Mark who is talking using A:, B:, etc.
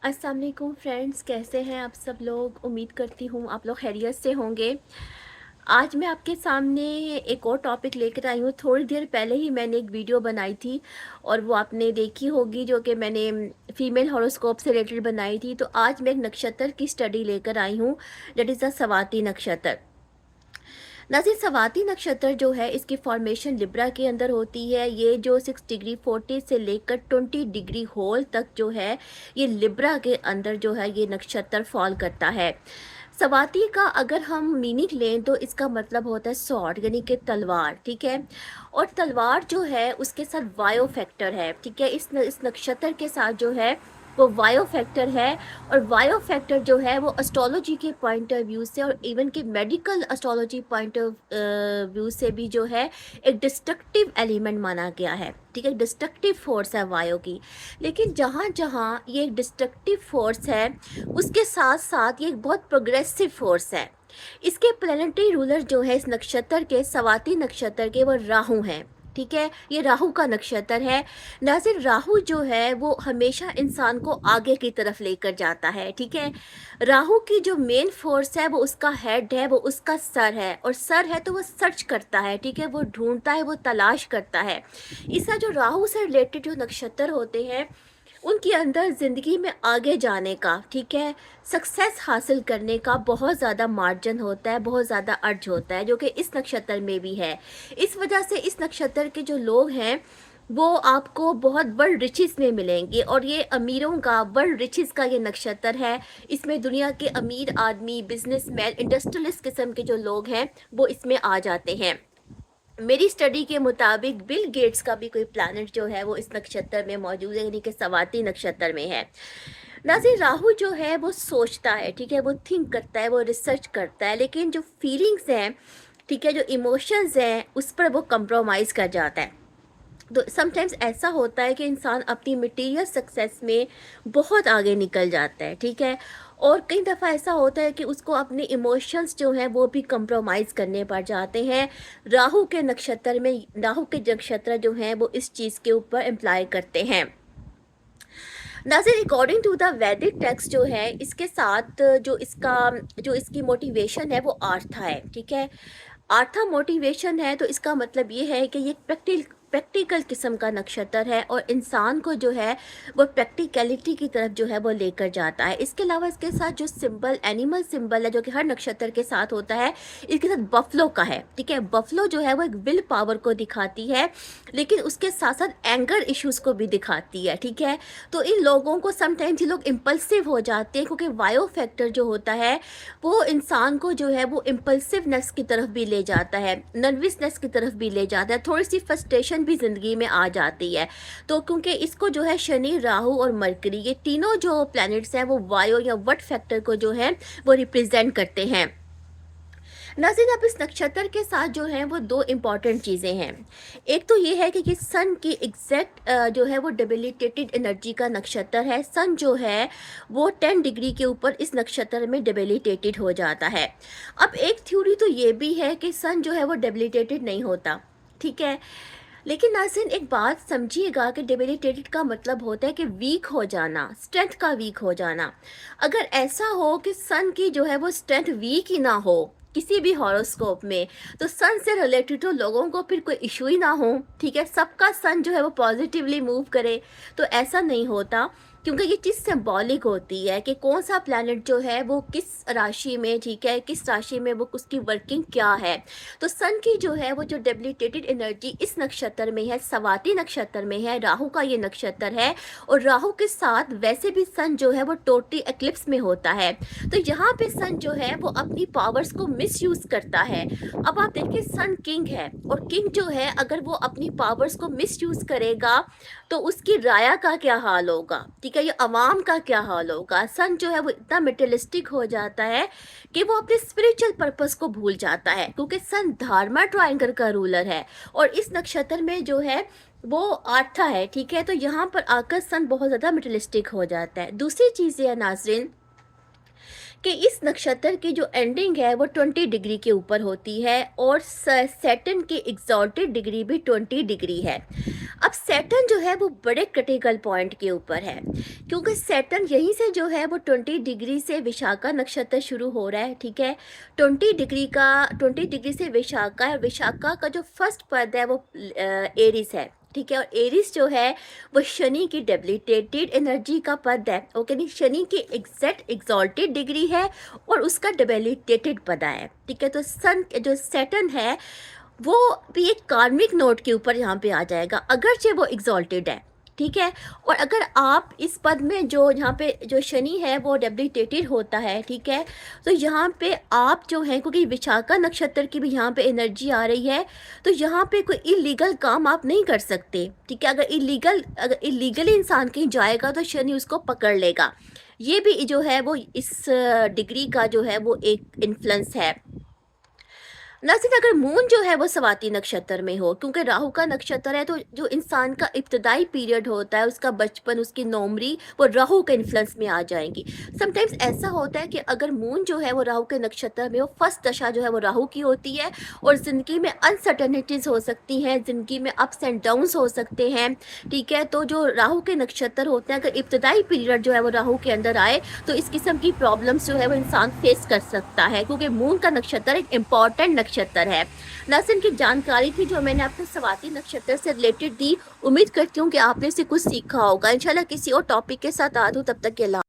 A: अस्सलाम वालेकुम फ्रेंड्स, कैसे हैं आप सब लोग। उम्मीद करती हूँ आप लोग खैरियत से होंगे। आज मैं आपके सामने एक और टॉपिक लेकर आई हूँ। थोड़ी देर पहले ही मैंने एक वीडियो बनाई थी और वो आपने देखी होगी, जो कि मैंने फीमेल हॉरोस्कोप से रिलेटेड बनाई थी। तो आज मैं एक नक्षत्र की स्टडी लेकर आई हूँ, दैट इज़ द स्वाति नक्षत्र। नाज़िर, स्वाति नक्षत्र जो है इसकी फॉर्मेशन लिब्रा के अंदर होती है। ये जो 6 डिग्री 40 से लेकर 20 डिग्री होल तक जो है ये लिब्रा के अंदर जो है ये नक्षत्र फॉल करता है। स्वाति का अगर हम मीनिंग लें तो इसका मतलब होता है स्वॉर्ड, यानी कि तलवार, ठीक है। और तलवार जो है उसके साथ वायो फैक्टर है, ठीक है। इस नक्षत्र के साथ जो है वो वायो फैक्टर है। और वायो फैक्टर जो है वो एस्ट्रोलॉजी के पॉइंट ऑफ व्यू से और इवन के medical astrology point of view से भी जो है एक डिस्ट्रक्टिव एलिमेंट माना गया है, ठीक है। डिस्ट्रक्टिव फोर्स है वायो की। लेकिन जहाँ जहाँ ये एक डिस्ट्रक्टिव फोर्स है उसके साथ साथ ये एक बहुत प्रोग्रेसिव फोर्स है। इसके प्लैनेटरी रूलर जो है इस नक्षत्र के, स्वाति नक्षत्र के, वो राहु हैं, ठीक है। ये राहु का नक्षत्र है। नाज़िर, राहु जो है वो हमेशा इंसान को आगे की तरफ लेकर जाता है, ठीक है। राहु की जो मेन फोर्स है वो उसका हेड है, वो उसका सर है। और सर है तो वो सर्च करता है, ठीक है, वो ढूंढता है, वो तलाश करता है। इसका जो राहु से रिलेटेड जो नक्षत्र होते हैं उनके अंदर ज़िंदगी में आगे जाने का, ठीक है, सक्सेस हासिल करने का बहुत ज़्यादा मार्जिन होता है, बहुत ज़्यादा अर्ज होता है, जो कि इस नक्षत्र में भी है। इस वजह से इस नक्षत्र के जो लोग हैं वो आपको बहुत वर्ल्ड रिचेस में मिलेंगे। और ये अमीरों का, वर्ल्ड रिचेस का ये नक्षत्र है। इसमें दुनिया के अमीर आदमी, बिजनेसमैन, इंडस्ट्रियलिस्ट किस्म के जो लोग हैं वो इसमें आ जाते हैं। मेरी स्टडी के मुताबिक बिल गेट्स का भी कोई प्लैनेट जो है वो इस नक्षत्र में मौजूद है, यानी कि स्वाति नक्षत्र में है। नाज़िर, राहु जो है वो सोचता है, ठीक है, वो थिंक करता है, वो रिसर्च करता है, लेकिन जो फीलिंग्स हैं, ठीक है, जो इमोशंस हैं, उस पर वो कंप्रोमाइज़ कर जाता है। तो समटाइम्स ऐसा होता है कि इंसान अपनी मटेरियल सक्सेस में बहुत आगे निकल जाता है, ठीक है। और कई दफ़ा ऐसा होता है कि उसको अपने इमोशंस जो हैं वो भी कंप्रोमाइज़ करने पड़ जाते हैं। राहु के नक्षत्र में, राहु के नक्षत्र जो हैं वो इस चीज़ के ऊपर इम्प्लाई करते हैं। नाज़िर, अकॉर्डिंग टू द वैदिक टेक्स्ट जो है इसके साथ जो इसकी मोटिवेशन है वो आर्था है, ठीक है। आर्था मोटिवेशन है तो इसका मतलब ये है कि ये प्रैक्टिकल किस्म का नक्षत्र है और इंसान को जो है वो प्रैक्टिकलिटी की तरफ जो है वो लेकर जाता है। इसके अलावा इसके साथ जो सिंबल, एनिमल सिंबल है जो कि हर नक्षत्र के साथ होता है, इसके साथ बफलो का है, ठीक है। बफलो जो है वो एक विल पावर को दिखाती है, लेकिन उसके साथ साथ एंगर इश्यूज़ को भी दिखाती है, ठीक है। तो इन लोगों को समटाइम्स ये लोग इम्पल्सिव हो जाते हैं, क्योंकि वायो फैक्टर जो होता है वो इंसान को जो है वो इम्पल्सिवनेस की तरफ भी ले जाता है, नर्वसनेस की तरफ भी ले जाता है, थोड़ी सी फ्रस्ट्रेशन भी ज़िंदगी में आ जाती है। तो क्योंकि इसको जो है शनि, राहु और मरकरी, ये तीनों जो प्लैनेट्स हैं वो वायो या वट फैक्टर को जो है वो रिप्रेजेंट करते हैं। नाज़रीन, अब इस नक्षत्र के साथ जो है वो दो इम्पॉर्टेंट चीज़ें हैं। एक तो ये है कि सन की एग्जैक्ट जो है वो डेबिलिटेटेड एनर्जी का नक्षत्र है। सन जो है वो 10 डिग्री के ऊपर इस नक्षत्र में डेबिलिटेटेड हो जाता है। अब एक थ्योरी तो ये भी है कि सन जो है वो डेबिलिटेटेड नहीं होता, ठीक है। लेकिन नाज़रीन, एक बात समझिएगा कि डेबिलिटेटेड का मतलब होता है कि वीक हो जाना, स्ट्रेंथ का वीक हो जाना। अगर ऐसा हो कि सन की जो है वो स्ट्रेंथ वीक ही ना हो किसी भी हॉरोस्कोप में, तो सन से रिलेटेड तो लोगों को फिर कोई इशू ही ना हो, ठीक है, सबका सन जो है वो पॉजिटिवली मूव करे। तो ऐसा नहीं होता, क्योंकि ये चीज़ सिंबॉलिक होती है कि कौन सा प्लैनेट जो है वो किस राशि में, ठीक है, किस राशि में वो उसकी वर्किंग क्या है। तो सन की जो है वो जो डेबिलिटेटेड एनर्जी इस नक्षत्र में है, स्वाति नक्षत्र में है, राहु का ये नक्षत्र है। और राहु के साथ वैसे भी सन जो है वो टोटली एक्लिप्स में होता है। तो यहाँ पे सन जो है वो अपनी पावर्स को मिसयूज करता है। अब आप देखिए, सन किंग है और किंग जो है अगर वो अपनी पावर्स को मिसयूज करेगा तो उसकी राया का क्या हाल होगा, ठीक है, ये अवाम का क्या हाल होगा। सन जो है वो इतना मेटेरियलिस्टिक हो जाता है कि वो अपने स्पिरिचुअल पर्पस को भूल जाता है, क्योंकि सन धर्मा ट्रायंगल का रूलर है और इस नक्षत्र में जो है वो आर्था है, ठीक है। तो यहाँ पर आकर सन बहुत ज़्यादा मेटेरियलिस्टिक हो जाता है। दूसरी चीज़ ये है नाजरीन कि इस नक्षत्र की जो एंडिंग है वो 20 डिग्री के ऊपर होती है और सैटर्न की एग्जॉल्टेड डिग्री भी 20 डिग्री है। अब सैटर्न जो है वो बड़े क्रिटिकल पॉइंट के ऊपर है, क्योंकि सैटर्न यहीं से जो है वो 20 डिग्री से विशाखा नक्षत्र शुरू हो रहा है, ठीक है। 20 डिग्री से विशाखा है। विशाखा का जो फर्स्ट पद है वो एरिस है, ठीक है। और एरिस जो है वो शनि की डेबिलिटेटेड एनर्जी का पद है, ओके। नहीं, शनि की एग्जैक्ट एग्जॉल्टेड डिग्री है और उसका डेबिलिटेटेड पद है, ठीक है। तो सन जो सैटर्न है वो भी एक कार्मिक नोट के ऊपर यहाँ पे आ जाएगा, अगरचे वो एग्जॉल्टेड है, ठीक है। और अगर आप इस पद में जो यहाँ पे जो शनि है वो डेबिलिटेटेड होता है, ठीक है, तो यहाँ पे आप जो है, क्योंकि विशाखा नक्षत्र की भी यहाँ पे एनर्जी आ रही है, तो यहाँ पे कोई इलीगल काम आप नहीं कर सकते, ठीक है। अगर इलीगली इंसान कहीं जाएगा तो शनि उसको पकड़ लेगा। ये भी जो है वो इस डिग्री का जो है वो एक इन्फ्लुएंस है। नाज़रीन, अगर मून जो है वो स्वाति नक्षत्र में हो, क्योंकि राहु का नक्षत्र है, तो जो इंसान का इब्तदाई पीरियड होता है, उसका बचपन, उसकी नौमरी, वो राहु के इन्फ्लुएंस में आ जाएंगी। समटाइम्स ऐसा होता है कि अगर मून जो है वो राहु के नक्षत्र में हो, फर्स्ट दशा जो है वो राहु की होती है और ज़िंदगी में अनसर्टनिटीज़ हो सकती हैं, ज़िंदगी में अप्स एंड डाउन्स हो सकते हैं, ठीक है। तो जो राहु के नक्षत्र होते हैं, अगर इब्तदाई पीरियड जो है वो राहु के अंदर आए तो इस किस्म की प्रॉब्लम्स जो है वो इंसान फेस कर सकता है, क्योंकि मून का नक्षत्र एक इम्पॉर्टेंट नक्षत्र है। नाज़रीन, की जानकारी थी जो मैंने आपको स्वाति नक्षत्र से रिलेटेड दी। उम्मीद करती हूँ कि आपने से कुछ सीखा होगा। इंशाल्लाह किसी और टॉपिक के साथ आ दूँ, तब तक के लिए।